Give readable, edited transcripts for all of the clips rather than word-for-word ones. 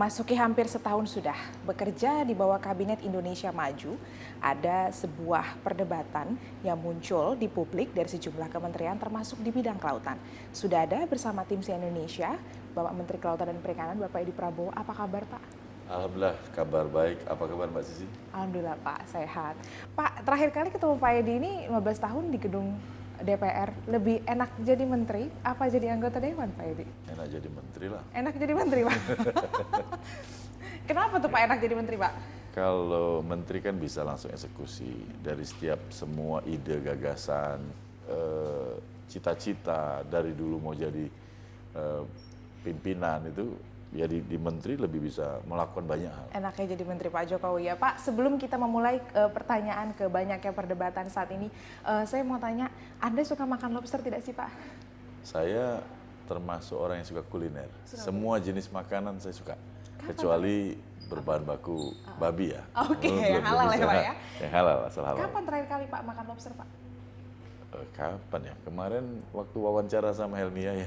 Memasuki hampir setahun sudah bekerja di bawah Kabinet Indonesia Maju, ada sebuah perdebatan yang muncul di publik dari sejumlah kementerian termasuk di bidang kelautan. Sudah ada bersama tim Si Indonesia, Bapak Menteri Kelautan dan Perikanan, Bapak Edi Prabowo. Apa kabar, Pak? Alhamdulillah, kabar baik. Apa kabar Mbak Sisi? Alhamdulillah, Pak, sehat. Pak, terakhir kali ketemu Pak Edi ini 15 tahun di gedung DPR. Lebih enak jadi menteri apa jadi anggota dewan, Pak Edi? Enak jadi menteri lah. Enak jadi menteri, Pak. Kenapa tuh Pak enak jadi menteri, Pak? Kalau menteri kan bisa langsung eksekusi dari setiap semua ide, gagasan, cita-cita dari dulu mau jadi pimpinan itu ya di menteri lebih bisa melakukan banyak hal. Enaknya jadi Menteri Pak Jokowi ya Pak. Sebelum kita memulai pertanyaan ke banyaknya perdebatan saat ini, saya mau tanya, Anda suka makan lobster tidak sih Pak? Saya termasuk orang yang suka kuliner. Semua jenis makanan saya suka, kecuali berbahan baku babi ya. Oke, Belum yang halal ya bisa. Pak ya? Yang halal, asal halal. Kapan terakhir kali Pak makan lobster Pak? Kapan ya? Kemarin waktu wawancara sama Helmia ya.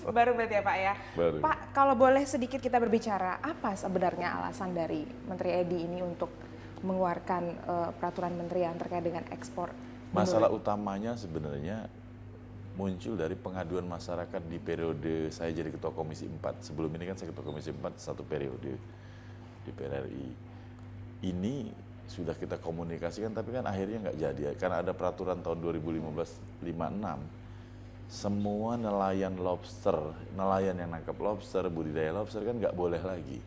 Baru berarti ya Pak ya? Baru. Pak, kalau boleh sedikit kita berbicara, apa sebenarnya alasan dari Menteri Edi ini untuk mengeluarkan peraturan menteri yang terkait dengan ekspor? Masalah utamanya sebenarnya muncul dari pengaduan masyarakat di periode saya jadi Ketua Komisi 4. Sebelum ini kan saya Ketua Komisi 4 satu periode di PRRI. Ini sudah kita komunikasikan tapi kan akhirnya nggak jadi karena ada peraturan tahun 2015-56 semua nelayan lobster, nelayan yang nangkap lobster, budidaya lobster kan nggak boleh lagi.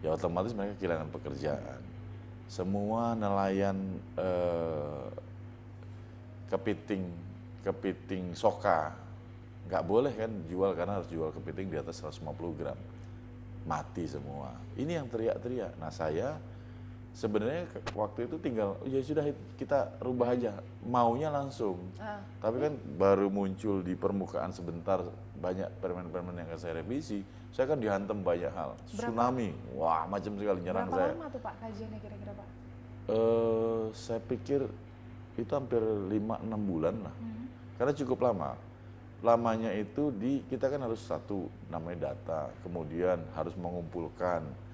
Ya otomatis mereka kehilangan pekerjaan. Semua nelayan kepiting soka nggak boleh kan jual karena harus jual kepiting di atas 150 gram. Mati semua. Ini yang teriak-teriak. Nah saya sebenarnya waktu itu tinggal ya sudah kita rubah aja, maunya langsung. Tapi kan baru muncul di permukaan sebentar banyak permen-permen yang akan saya revisi, saya kan dihantam banyak hal. Tsunami, wah macam sekali nyerang saya. Berapa lama tuh Pak kajiannya kira-kira Pak? Saya pikir itu hampir 5-6 bulan lah, karena cukup lama. Lamanya itu kita kan harus satu namanya data, kemudian harus mengumpulkan.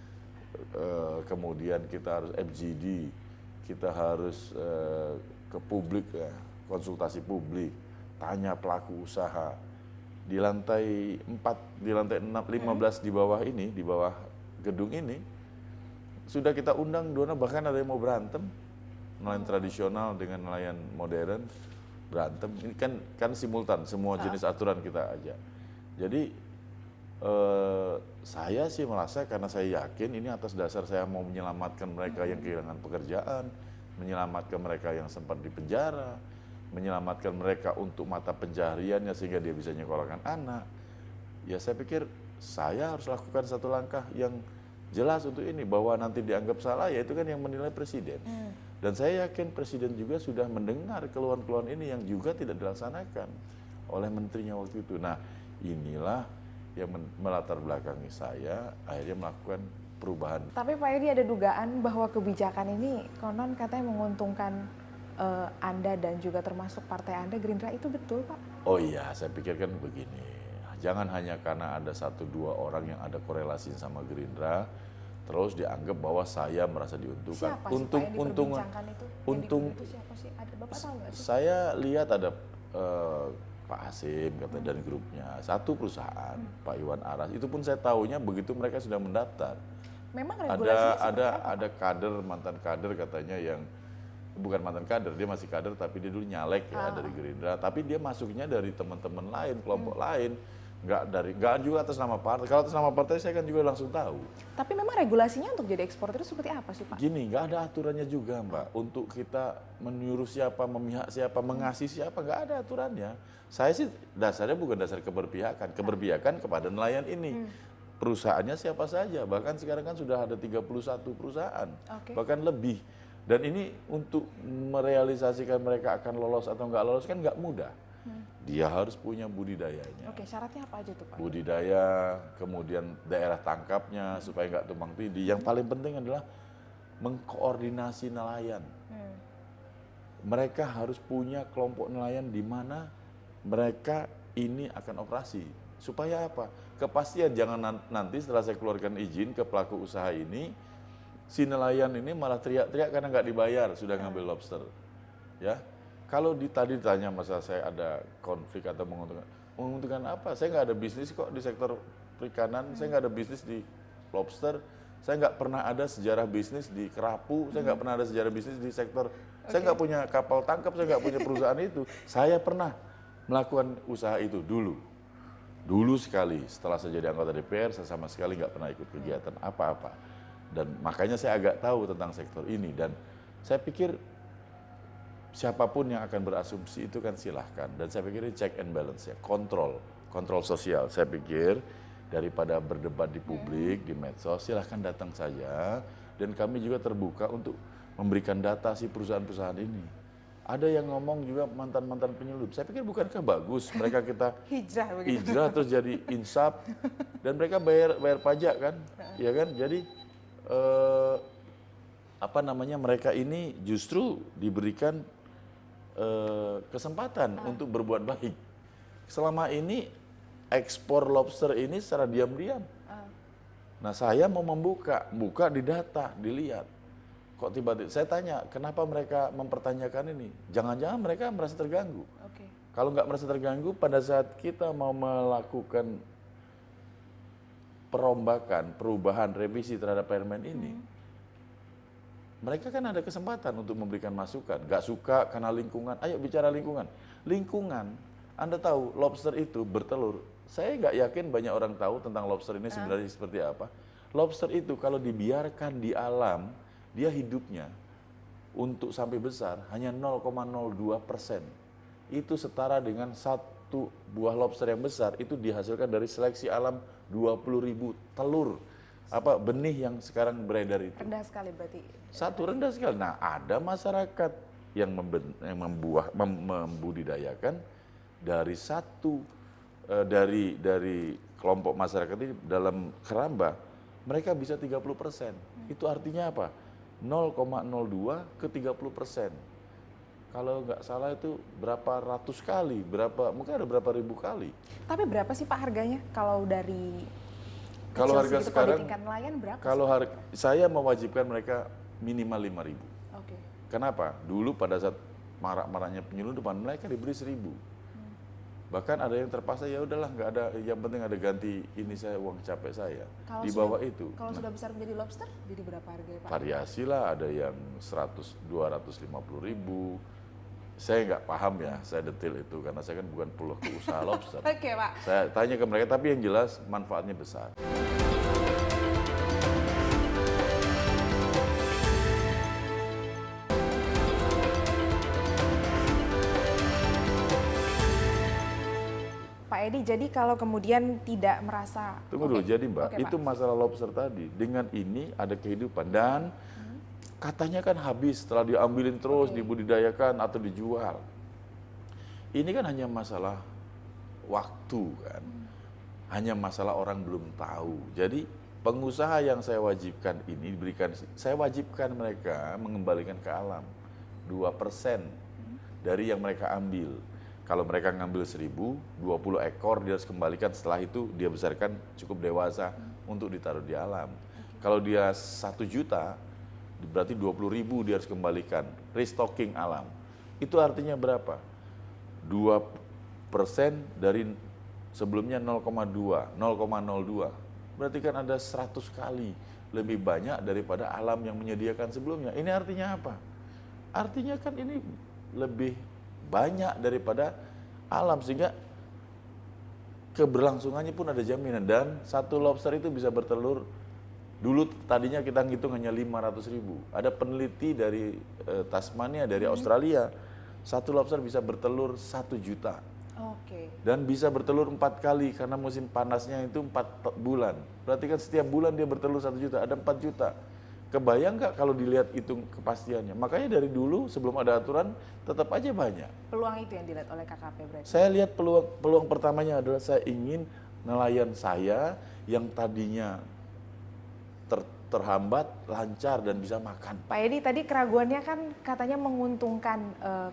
Kemudian kita harus FGD, kita harus ke publik ya, konsultasi publik, tanya pelaku usaha. Di lantai 4, di lantai 6, 15 di bawah ini, di bawah gedung ini, sudah kita undang dona, bahkan ada yang mau berantem, nelayan tradisional dengan nelayan modern, berantem. Ini kan simultan, semua jenis aturan kita ajak. Jadi saya sih merasa karena saya yakin ini atas dasar saya mau menyelamatkan mereka yang kehilangan pekerjaan, menyelamatkan mereka yang sempat dipenjara, menyelamatkan mereka untuk mata pencahariannya sehingga dia bisa nyekolahkan anak. Ya saya pikir saya harus lakukan satu langkah yang jelas untuk ini, bahwa nanti dianggap salah ya itu kan yang menilai presiden. Dan saya yakin presiden juga sudah mendengar keluhan-keluhan ini yang juga tidak dilaksanakan oleh menterinya waktu itu. Nah inilah yang melatar belakangi saya akhirnya melakukan perubahan. Tapi Pak Edi ada dugaan bahwa kebijakan ini konon katanya menguntungkan Anda dan juga termasuk partai Anda, Gerindra, itu betul Pak? Oh iya, saya pikirkan begini, jangan hanya karena ada 1-2 orang yang ada korelasi sama Gerindra, terus dianggap bahwa saya merasa diuntungkan. Siapa sih Pak yang diperbincangkan itu? Itu siapa sih? Ada Bapak tahu nggak sih? Saya lihat ada Pak Hasim kata dan grupnya, satu perusahaan, Pak Iwan Aras, itu pun saya tahunya begitu mereka sudah mendaftar. Memang regulasinya seperti apa? Ada kader, mantan kader katanya yang bukan mantan kader, dia masih kader tapi dia dulu nyalek ya dari Gerindra, tapi dia masuknya dari teman-teman lain, kelompok lain, nggak juga atas nama partai. Kalau atas nama partai saya kan juga langsung tahu. Tapi memang regulasinya untuk jadi eksportir itu seperti apa sih Pak? Gini, nggak ada aturannya juga Mbak, untuk kita menyuruh siapa, memihak siapa, mengasih siapa, nggak ada aturannya. Saya sih dasarnya bukan dasar keberpihakan kepada nelayan ini. Perusahaannya siapa saja, bahkan sekarang kan sudah ada 31 perusahaan, bahkan lebih. Dan ini untuk merealisasikan mereka akan lolos atau nggak lolos kan nggak mudah. Dia harus punya budidayanya. Oke, syaratnya apa aja tuh Pak? Budidaya, kemudian daerah tangkapnya supaya nggak tumpang tindih. Yang paling penting adalah mengkoordinasi nelayan. Mereka harus punya kelompok nelayan di mana mereka ini akan operasi. Supaya apa? Kepastian, jangan nanti setelah saya keluarkan izin ke pelaku usaha ini, si nelayan ini malah teriak-teriak karena nggak dibayar, sudah ngambil lobster. Ya, kalau tadi ditanya masalah saya ada konflik atau menguntungkan apa? Saya nggak ada bisnis kok di sektor perikanan, saya nggak ada bisnis di lobster, saya nggak pernah ada sejarah bisnis di kerapu, saya nggak pernah ada sejarah bisnis di sektor, saya nggak punya kapal tangkap, saya nggak punya perusahaan itu. Saya pernah melakukan usaha itu dulu sekali. Setelah saya jadi anggota DPR, saya sama sekali nggak pernah ikut kegiatan apa-apa. Dan makanya saya agak tahu tentang sektor ini. Dan saya pikir siapapun yang akan berasumsi itu kan silahkan. Dan saya pikir ini check and balance ya, kontrol sosial. Saya pikir daripada berdebat di publik, di medsos, silahkan datang saja. Dan kami juga terbuka untuk memberikan data si perusahaan-perusahaan ini. Ada yang ngomong juga mantan-mantan penyelundup. Saya pikir bukankah bagus mereka kita hijrah terus jadi insaf dan mereka bayar pajak kan, ya kan? Jadi mereka ini justru diberikan kesempatan untuk berbuat baik. Selama ini ekspor lobster ini secara diam-diam. Nah saya mau buka di data, dilihat. Kok tiba-tiba, saya tanya, kenapa mereka mempertanyakan ini? Jangan-jangan mereka merasa terganggu. Kalau nggak merasa terganggu, pada saat kita mau melakukan perombakan, perubahan, revisi terhadap permen ini, mereka kan ada kesempatan untuk memberikan masukan. Nggak suka karena lingkungan, ayo bicara lingkungan. Lingkungan, Anda tahu lobster itu bertelur. Saya nggak yakin banyak orang tahu tentang lobster ini sebenarnya seperti apa. Lobster itu kalau dibiarkan di alam, dia hidupnya untuk sampai besar hanya 0,02%. Itu setara dengan satu buah lobster yang besar itu dihasilkan dari seleksi alam 20.000 telur benih yang sekarang beredar itu. Rendah sekali berarti. Rendah sekali. Nah, ada masyarakat yang membudidayakan dari dari kelompok masyarakat ini dalam keramba mereka bisa 30%. Itu artinya apa? 0,02 ke 30%. Kalau nggak salah itu berapa ratus kali, mungkin ada berapa ribu kali. Tapi berapa sih Pak harganya kalau dari harga sekarang, di tingkat nelayan berapa? Kalau saya mewajibkan mereka minimal 5.000. Kenapa? Dulu pada saat marak-maraknya penyelundupan mereka diberi 1.000. Bahkan ada yang terpaksa ya udahlah nggak ada, yang penting ada ganti ini saya uang capek saya di bawah itu. Kalau sudah besar menjadi lobster jadi berapa harganya Pak? Variasi lah, ada yang 250.000. Saya nggak paham ya, saya detail itu karena saya kan bukan pelaku usaha lobster. Pak. Saya tanya ke mereka, tapi yang jelas manfaatnya besar. Pak Edi, jadi kalau kemudian tidak merasa... Tunggu dulu, jadi Mbak, itu masalah lobster tadi. Dengan ini ada kehidupan dan katanya kan habis setelah diambilin terus, dibudidayakan atau dijual. Ini kan hanya masalah waktu kan, hanya masalah orang belum tahu. Jadi pengusaha yang saya wajibkan ini saya wajibkan mereka mengembalikan ke alam 2% dari yang mereka ambil. Kalau mereka ngambil 1.000, 20 ekor dia harus kembalikan, setelah itu dia besarkan cukup dewasa untuk ditaruh di alam. Kalau dia 1 juta, berarti 20.000 dia harus kembalikan, restocking alam. Itu artinya berapa? 2% dari sebelumnya 0,02. Berarti kan ada 100 kali lebih banyak daripada alam yang menyediakan sebelumnya. Ini artinya apa? Artinya kan ini lebih banyak daripada alam, sehingga keberlangsungannya pun ada jaminan. Dan satu lobster itu bisa bertelur, dulu tadinya kita ngitung hanya 500.000. Ada peneliti dari Tasmania, dari Australia, satu lobster bisa bertelur 1 juta. Dan bisa bertelur 4 kali karena musim panasnya itu 4 bulan. Berarti kan setiap bulan dia bertelur 1 juta, ada 4 juta. Kebayang nggak kalau dilihat hitung kepastiannya? Makanya dari dulu sebelum ada aturan tetap aja banyak. Peluang itu yang dilihat oleh KKP berarti? Saya lihat peluang pertamanya adalah saya ingin nelayan saya yang tadinya terhambat, lancar dan bisa makan. Pak Edi, tadi keraguannya kan katanya menguntungkan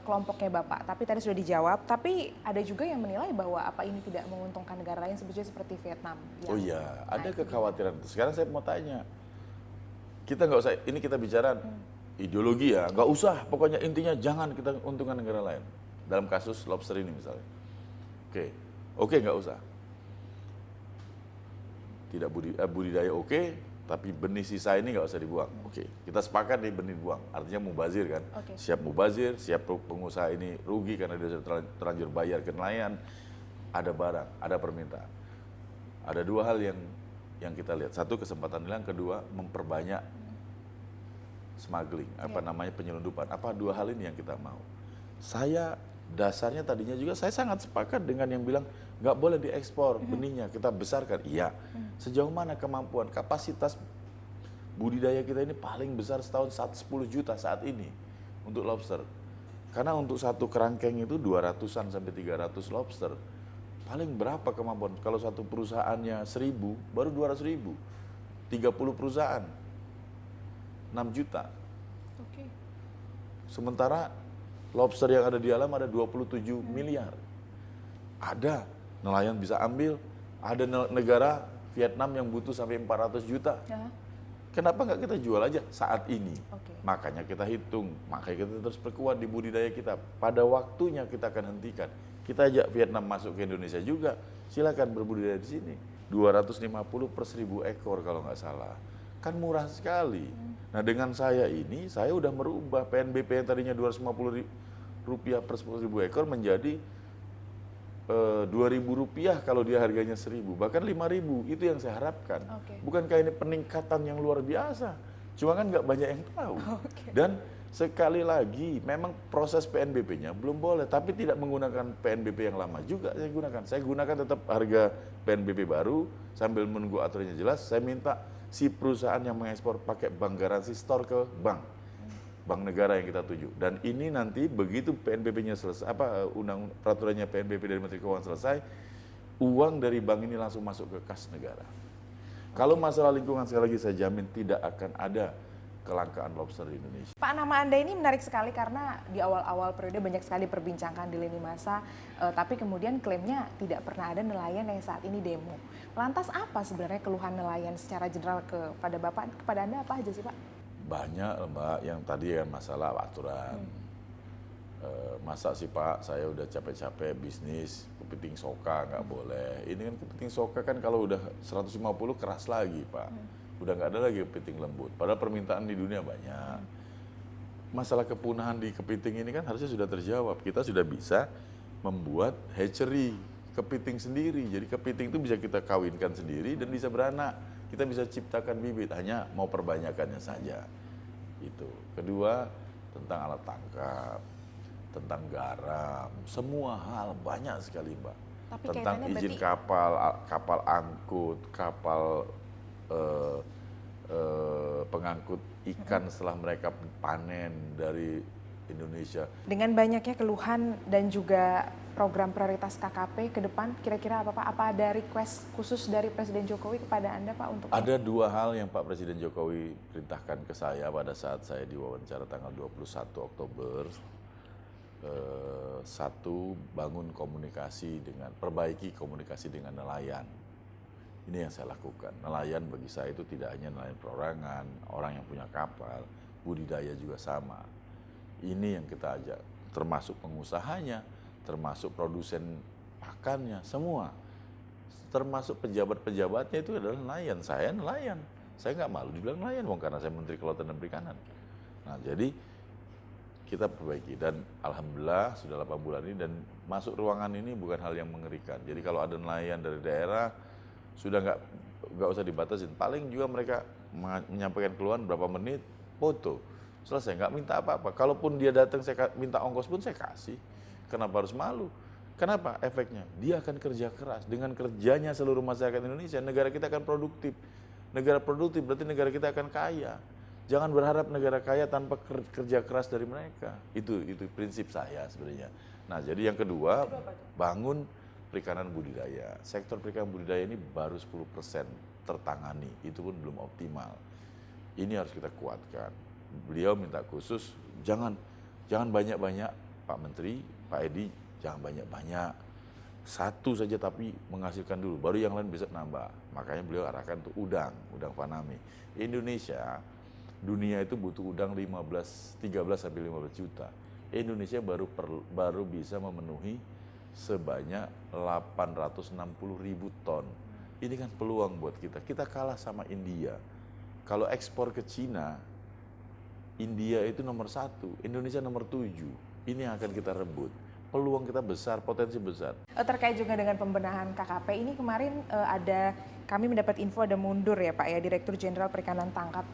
kelompoknya Bapak, tapi tadi sudah dijawab. Tapi ada juga yang menilai bahwa apa ini tidak menguntungkan negara lain sebetulnya seperti Vietnam. Oh iya, ada kekhawatiran. Sekarang saya mau tanya, kita nggak usah, ini kita bicara ideologi ya, nggak usah. Pokoknya intinya jangan kita untungkan negara lain. Dalam kasus lobster ini misalnya. Oke nggak usah. Tidak budidaya oke, tapi benih sisa ini nggak usah dibuang. Oke, kita sepakat nih benih buang. Artinya mubazir kan. Siap mubazir, siap pengusaha ini rugi karena dia sudah terlanjur bayar ke nelayan. Ada barang, ada permintaan. Ada dua hal yang kita lihat. Satu, kesempatan hilang. Kedua, memperbanyak smuggling, penyelundupan. Apa dua hal ini yang kita mau? Saya dasarnya tadinya juga saya sangat sepakat dengan yang bilang nggak boleh diekspor benihnya, kita besarkan. Iya, sejauh mana kemampuan, kapasitas budidaya kita ini paling besar setahun 10 juta saat ini untuk lobster. Karena untuk satu kerangkeng itu 200-an sampai 300 lobster. Paling berapa kemampuan? Kalau satu perusahaannya 1000, baru 200.000. 30 perusahaan, 6 juta. Sementara lobster yang ada di alam ada 27 miliar. Ada nelayan bisa ambil, ada negara Vietnam yang butuh sampai 400 juta. Kenapa nggak kita jual aja saat ini? Makanya kita hitung, makanya kita terus perkuat di budidaya kita. Pada waktunya kita akan hentikan. Kita ajak Vietnam masuk ke Indonesia juga, silakan berbudidaya di sini. 250 per 1000 ekor kalau nggak salah. Kan murah sekali. Nah dengan saya ini, saya udah merubah PNBP yang tadinya Rp250 per 10.000 ekor menjadi Rp2.000 kalau dia harganya 1.000, bahkan 5.000, itu yang saya harapkan. Bukankah ini peningkatan yang luar biasa? Cuma kan nggak banyak yang tahu. Dan sekali lagi, memang proses PNBP-nya belum boleh, tapi tidak menggunakan PNBP yang lama juga saya gunakan. Saya gunakan tetap harga PNBP baru, sambil menunggu aturannya jelas, saya minta si perusahaan yang mengekspor pakai bank garansi store ke bank negara yang kita tuju. Dan ini nanti begitu PNBP-nya selesai, peraturannya PNBP dari Menteri Keuangan selesai, uang dari bank ini langsung masuk ke kas negara. Kalau masalah lingkungan, sekali lagi saya jamin tidak akan ada kelangkaan lobster di Indonesia. Pak, nama Anda ini menarik sekali karena di awal-awal periode banyak sekali perbincangan di lini masa, tapi kemudian klaimnya tidak pernah ada nelayan yang saat ini demo. Lantas apa sebenarnya keluhan nelayan secara general kepada Bapak, kepada Anda apa aja sih Pak? Banyak Mbak, yang tadi kan masalah aturan. Masa sih Pak, saya udah capek-capek bisnis, kepiting soka nggak boleh. Ini kan kepiting soka kan kalau udah 150 keras lagi Pak. Udah nggak ada lagi kepiting lembut. Padahal permintaan di dunia banyak. Masalah kepunahan di kepiting ini kan harusnya sudah terjawab. Kita sudah bisa membuat hatchery kepiting sendiri. Jadi kepiting itu bisa kita kawinkan sendiri dan bisa beranak. Kita bisa ciptakan bibit, hanya mau perbanyakannya saja. Itu. Kedua, tentang alat tangkap, tentang garam, semua hal banyak sekali Mbak. Tapi tentang izin kapal angkut, kapal pengangkut ikan setelah mereka panen dari Indonesia. Dengan banyaknya keluhan dan juga program prioritas KKP ke depan, kira-kira apa Pak? Apa ada request khusus dari Presiden Jokowi kepada Anda Pak untuk? Ada dua hal yang Pak Presiden Jokowi perintahkan ke saya pada saat saya diwawancara tanggal 21 Oktober. Satu, bangun komunikasi perbaiki komunikasi dengan nelayan. Ini yang saya lakukan. Nelayan bagi saya itu tidak hanya nelayan perorangan, orang yang punya kapal, budidaya juga sama. Ini yang kita ajak, termasuk pengusahanya, termasuk produsen pakannya, semua. Termasuk pejabat-pejabatnya itu adalah nelayan. Saya nelayan. Saya nggak malu dibilang nelayan, karena saya Menteri Kelautan dan Perikanan. Nah, jadi kita perbaiki. Dan alhamdulillah sudah 8 bulan ini dan masuk ruangan ini bukan hal yang mengerikan. Jadi kalau ada nelayan dari daerah, sudah nggak usah dibatasin. Paling juga mereka menyampaikan keluhan berapa menit, foto. Selesai, nggak minta apa-apa. Kalaupun dia datang, saya minta ongkos pun saya kasih. Kenapa harus malu? Kenapa? Efeknya, dia akan kerja keras. Dengan kerjanya seluruh masyarakat Indonesia, negara kita akan produktif. Negara produktif berarti negara kita akan kaya. Jangan berharap negara kaya tanpa kerja keras dari mereka. Itu prinsip saya sebenarnya. Nah, jadi yang kedua, bangun perikanan budidaya. Sektor perikanan budidaya ini baru 10% tertangani, itu pun belum optimal. Ini harus kita kuatkan. Beliau minta khusus, jangan banyak-banyak Pak Menteri, Pak Edi, jangan banyak-banyak. Satu saja tapi menghasilkan dulu, baru yang lain bisa nambah. Makanya beliau arahkan untuk udang faname. Indonesia, dunia itu butuh udang 13 sampai 15 juta. Indonesia baru bisa memenuhi sebanyak 860.000 ton. Ini kan peluang buat kita. Kita kalah sama India. Kalau ekspor ke Cina, India itu nomor 1, Indonesia nomor 7. Ini yang akan kita rebut. Peluang kita besar, potensi besar. Terkait juga dengan pembenahan KKP ini kemarin kami mendapat info ada mundur ya Pak ya, Direktur Jenderal Perikanan Tangkap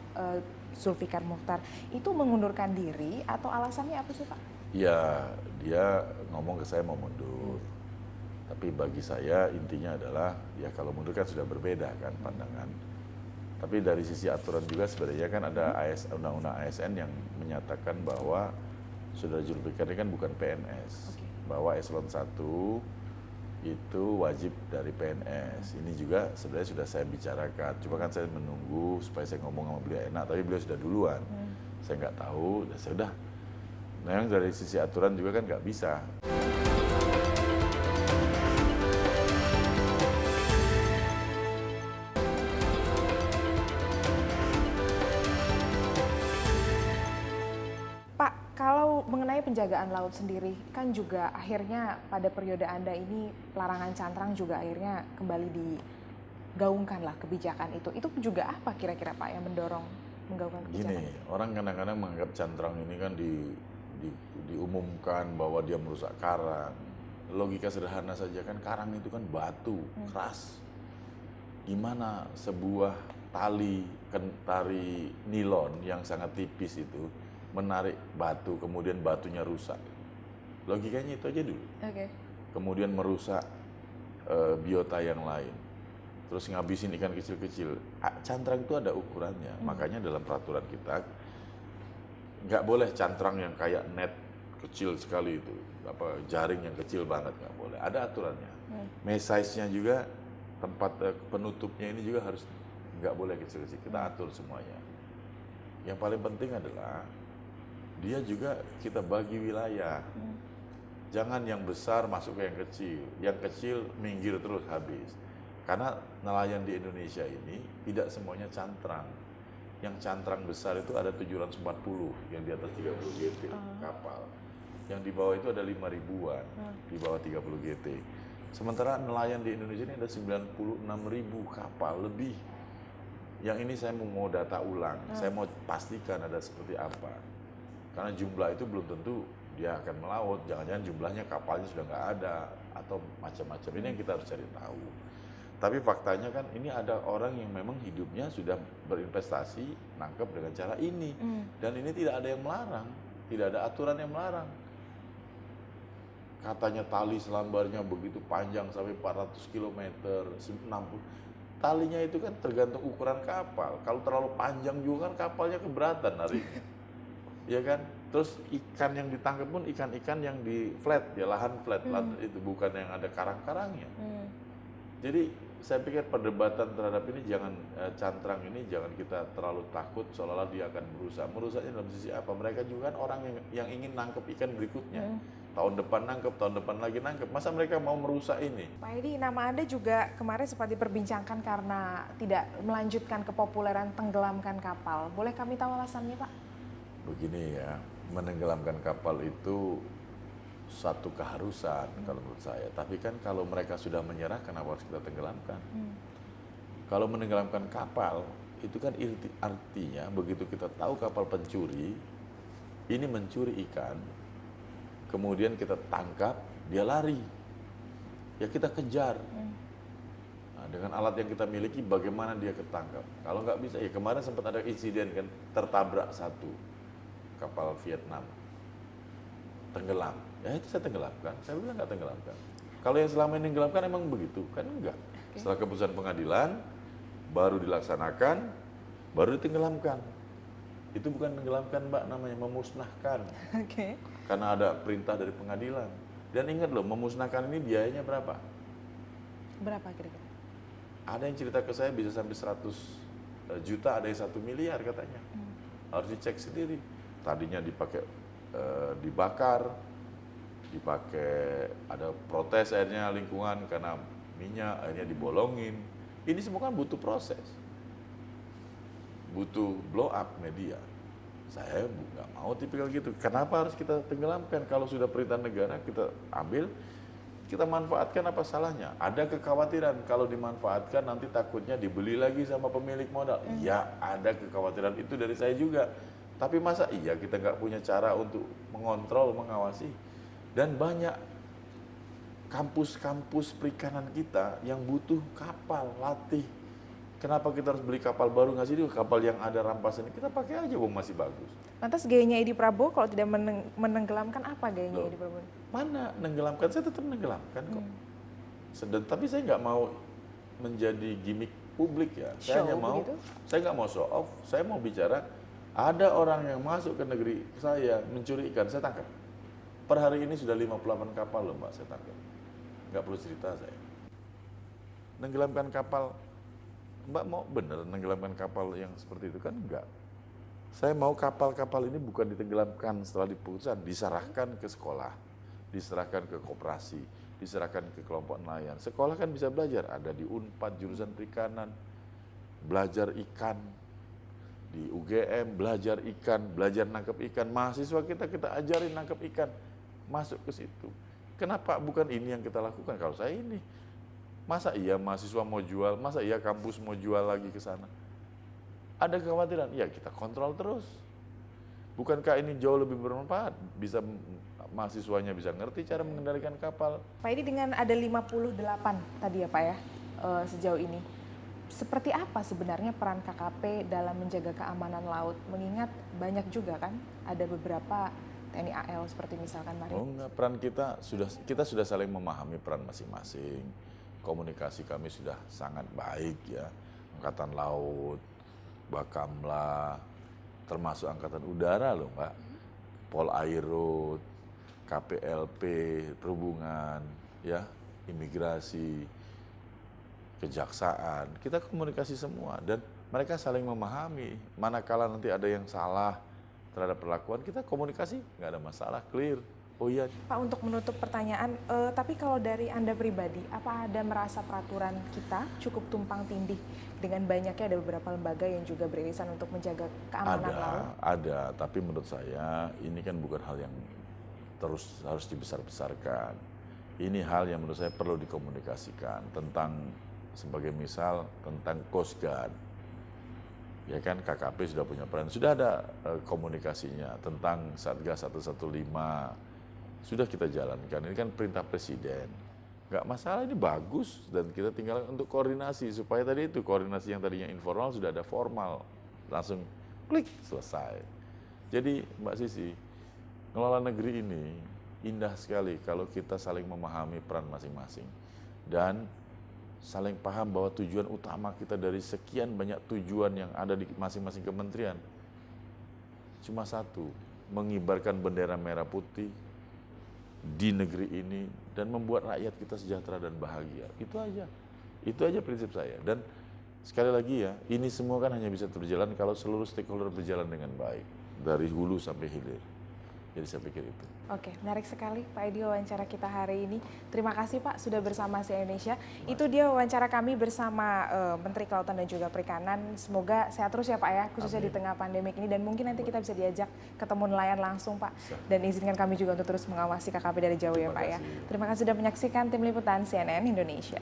Zulfikar Mukhtar. Itu mengundurkan diri atau alasannya apa sih Pak? Ya, dia ngomong ke saya mau mundur. Tapi bagi saya intinya adalah ya kalau mundur kan sudah berbeda kan pandangan. Tapi dari sisi aturan juga sebenarnya kan ada undang-undang ASN yang menyatakan bahwa Saudara Zulfikar ini kan bukan PNS. Bahwa eselon 1 itu wajib dari PNS. Ini juga sebenarnya sudah saya bicarakan. Cuma kan saya menunggu supaya saya ngomong sama beliau enak, tapi beliau sudah duluan. Saya nggak tahu, dan saya udah. Nah yang dari sisi aturan juga kan nggak bisa. Kalau mengenai penjagaan laut sendiri, kan juga akhirnya pada periode Anda ini larangan cantrang juga akhirnya kembali digaungkan lah kebijakan itu. Itu juga apa kira-kira Pak yang mendorong menggaungkan kebijakan? Gini, orang kadang-kadang menganggap cantrang ini kan diumumkan bahwa dia merusak karang. Logika sederhana saja kan, karang itu kan batu, keras. Gimana sebuah tali nilon yang sangat tipis itu menarik batu, kemudian batunya rusak. Logikanya itu aja dulu. Kemudian merusak biota yang lain. Terus ngabisin ikan kecil-kecil. Cantrang itu ada ukurannya. Makanya dalam peraturan kita, nggak boleh cantrang yang kayak net kecil sekali itu. Jaring yang kecil banget, nggak boleh. Ada aturannya. Size-nya juga, tempat penutupnya ini juga harus nggak boleh kecil-kecil. Kita atur semuanya. Yang paling penting adalah dia juga kita bagi wilayah. Jangan yang besar masuk ke yang kecil. Yang kecil minggir terus habis. Karena nelayan di Indonesia ini tidak semuanya cantrang. Yang cantrang besar itu ada 740, yang di atas 30 GT kapal. Yang di bawah itu ada 5.000-an, di bawah 30 GT. Sementara nelayan di Indonesia ini ada 96.000 kapal lebih. Yang ini saya mau data ulang, saya mau pastikan ada seperti apa. Karena jumlah itu belum tentu dia akan melaut, jangan-jangan jumlahnya kapalnya sudah nggak ada, atau macam-macam. Ini yang kita harus cari tahu. Tapi faktanya kan ini ada orang yang memang hidupnya sudah berinvestasi, nangkep dengan cara ini. Dan ini tidak ada yang melarang, tidak ada aturan yang melarang. Katanya tali selambarnya begitu panjang sampai 400 km, 60. Talinya itu kan tergantung ukuran kapal. Kalau terlalu panjang juga kan kapalnya keberatan nariknya. Ya kan, terus ikan yang ditangkap pun ikan-ikan yang di flat, ya lahan flat, itu bukan yang ada karang-karangnya. Jadi saya pikir perdebatan terhadap ini cantrang ini jangan kita terlalu takut seolah-olah dia akan merusak. Merusaknya dalam sisi apa? Mereka juga kan orang yang ingin nangkep ikan berikutnya. Tahun depan nangkep, tahun depan lagi nangkep. Masa mereka mau merusak ini? Pak Edi, nama Anda juga kemarin sempat diperbincangkan karena tidak melanjutkan kepopuleran tenggelamkan kapal. Boleh kami tahu alasannya Pak? Begini ya, menenggelamkan kapal itu satu keharusan kalau menurut saya. Tapi kan kalau mereka sudah menyerah, kenapa harus kita tenggelamkan? Kalau menenggelamkan kapal, itu kan artinya begitu kita tahu kapal pencuri, ini mencuri ikan, kemudian kita tangkap, dia lari. Ya kita kejar. Nah, dengan alat yang kita miliki, bagaimana dia ketangkap? Kalau nggak bisa, ya kemarin sempat ada insiden kan, tertabrak satu kapal Vietnam, tenggelam. Ya itu saya tenggelamkan, saya bilang nggak tenggelamkan. Kalau yang selama ini tenggelamkan emang begitu? Kan enggak. Setelah keputusan pengadilan, baru dilaksanakan, baru ditenggelamkan. Itu bukan tenggelamkan Mbak, namanya memusnahkan. Karena ada perintah dari pengadilan. Dan ingat loh, memusnahkan ini biayanya berapa? Berapa kira-kira? Ada yang cerita ke saya bisa sampai 100 juta, ada yang 1 miliar katanya. Harus dicek sendiri. Tadinya dipakai dibakar, dipakai ada protes akhirnya lingkungan karena minyak akhirnya dibolongin. Ini semua kan butuh proses, butuh blow up media. Saya nggak mau tipikal gitu. Kenapa harus kita tenggelamkan? Kalau sudah perintah negara kita ambil, kita manfaatkan, apa salahnya? Ada kekhawatiran kalau dimanfaatkan nanti takutnya dibeli lagi sama pemilik modal. Ya ada kekhawatiran itu dari saya juga. Tapi masa iya kita nggak punya cara untuk mengontrol, mengawasi? Dan banyak kampus-kampus perikanan kita yang butuh kapal latih. Kenapa kita harus beli kapal baru? Nggak sih, kapal yang ada rampasan kita pakai aja, masih bagus. Lantas gayanya Edi Prabowo kalau tidak menenggelamkan, apa gayanya Loh, Edi Prabowo? mana nenggelamkan? Saya tetap nenggelamkan kok. Tapi saya nggak mau menjadi gimmick publik ya. Saya hanya mau, begitu? saya nggak mau show off. Saya mau bicara, ada orang yang masuk ke negeri saya mencuri ikan, saya tangkap. Per hari ini sudah 58 kapal loh Mbak, saya tangkap. Nggak perlu cerita saya. Nenggelamkan kapal, Mbak mau bener nenggelamkan kapal yang seperti itu kan? Enggak. Saya mau kapal-kapal ini bukan ditenggelamkan setelah diputuskan, diserahkan ke sekolah, diserahkan ke koperasi, diserahkan ke kelompok nelayan. Sekolah kan bisa belajar, ada di Unpad jurusan perikanan, belajar ikan, di UGM belajar ikan, belajar nangkep ikan. Mahasiswa kita ajarin nangkep ikan, masuk ke situ. Kenapa bukan ini yang kita lakukan? Kalau saya ini, masa iya mahasiswa mau jual, masa iya kampus mau jual lagi ke sana? Ada kekhawatiran, ya kita kontrol terus. Bukankah ini jauh lebih bermanfaat? Bisa mahasiswanya bisa ngerti cara mengendalikan kapal. Pak, ini dengan ada 58 tadi ya Pak ya, sejauh ini. Seperti apa sebenarnya peran KKP dalam menjaga keamanan laut? Mengingat banyak juga kan, ada beberapa TNI AL seperti misalkan Marin. Oh enggak, peran kita sudah saling memahami peran masing-masing. Komunikasi kami sudah sangat baik ya. Angkatan Laut, Bakamla, termasuk Angkatan Udara loh Mbak. Polairut, KPLP, Perhubungan, ya, Imigrasi, Kejaksaan. Kita komunikasi semua dan mereka saling memahami. Manakala nanti ada yang salah terhadap perlakuan, kita komunikasi, nggak ada masalah, clear. Oh iya. Pak, untuk menutup pertanyaan, tapi kalau dari Anda pribadi, apa Anda merasa peraturan kita cukup tumpang tindih dengan banyaknya ada beberapa lembaga yang juga beririsan untuk menjaga keamanan laut? Ada, tapi menurut saya ini kan bukan hal yang terus harus dibesar-besarkan. Ini hal yang menurut saya perlu dikomunikasikan tentang, sebagai misal, tentang Coast Guard. Ya kan, KKP sudah punya peran, sudah ada komunikasinya tentang Satgas 115. Sudah kita jalankan, ini kan perintah presiden. Nggak masalah, ini bagus dan kita tinggal untuk koordinasi supaya tadi itu koordinasi yang tadinya informal sudah ada formal, langsung klik selesai. Jadi Mbak Sisi, ngelola negeri ini indah sekali kalau kita saling memahami peran masing-masing dan saling paham bahwa tujuan utama kita dari sekian banyak tujuan yang ada di masing-masing kementerian cuma satu, mengibarkan bendera merah putih di negeri ini dan membuat rakyat kita sejahtera dan bahagia. Itu aja prinsip saya. Dan sekali lagi ya, ini semua kan hanya bisa berjalan kalau seluruh stakeholder berjalan dengan baik dari hulu sampai hilir. Jadi saya pikir itu. Oke, menarik sekali Pak Edi wawancara kita hari ini. Terima kasih Pak sudah bersama si Indonesia. Itu dia wawancara kami bersama Menteri Kelautan dan juga Perikanan. Semoga sehat terus ya Pak ya, khususnya di tengah pandemik ini. Dan mungkin nanti kita bisa diajak ketemu nelayan langsung Pak. Dan izinkan kami juga untuk terus mengawasi KKP dari jauh ya Pak ya. Terima kasih sudah menyaksikan Tim Liputan CNN Indonesia.